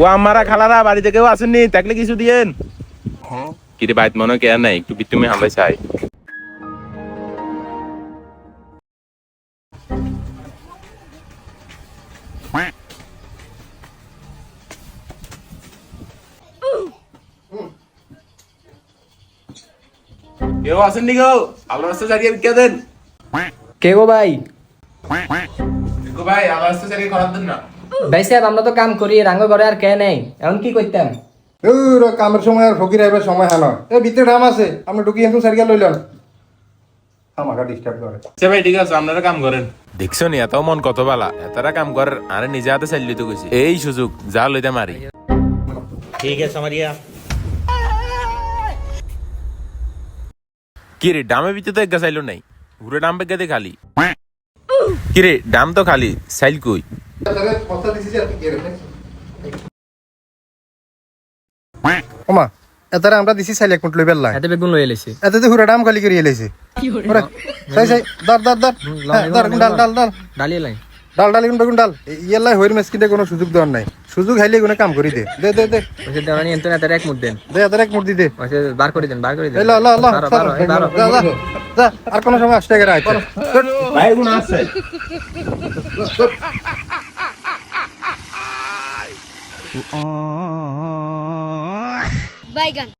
ও আমারা খালারা বাড়িতে কেউ আসেননি, থাকলে কিছু দিয়েন। কিরে বাইত মনে কে নাই, একটু বিটুমে হামলাই চাই। কেউ আসেননি গো, আল্লাহ রাস্তা চালিয়ে বিক্রি দেন। কে গো ভাই? ভাই আল্লাহ রাস্তা চালিয়ে করার দেন না। ভাই সাহেব আমরা তো কাম করি, রাঙ্গ ঘরে আর কে নেই, এখন কি করতাম? কামের সময় আর ফকির আইবার সময় হানো এই ভিতরে ডাম আছে, আপনি ঢুকিয়ে কিন্তু সারিয়া লইলেন, আমাকে ডিস্টার্ব করে। আচ্ছা ভাই ঠিক আছে, আপনারা কাম করেন। দেখছো নি এত মন কত বালা, এতরা কাম করার আরে নিজে হাতে চালিয়ে তো গেছি। এই সুযোগ যা লইতে মারি। ठीक है समरिया। কিরে ডামে ভিতরে তো এক চাইলো নাই, ঘুরে ডাম বেগাতে খালি। কিরে ডাম তো খালি, সাইল কই? ওমা এতারে আমরা দিছি চাইলে এক মিনিট লই বেল্লা এতে বেগুন লই এলেছি। এতে তো হুরা ডাম খালি করে এলাইছে। সাই সাই দার দার দার দার ডাল ডাল ডাল ডালিয়ে লাই ডাল ডাল এখন বেগুন ডাল ইয়াল্লাই হইর মেসকিনটা কোনো সুযোগ দেওয়ার নাই, সুযোগ হাইলে কোনো কাম করি দে দে দে দে ওই দেওয়ানি এত না, তার এক মুঠ দেন। দে এতারে এক মুঠ দি দে। ওই বার করে দেন, বার করে দেন। এই ল ল ল বারো, বারো, এই বারো। যা যা যা, আর কোন সময় আসতে গেলে আইতে ভাই গুণ আছে। Bye gun.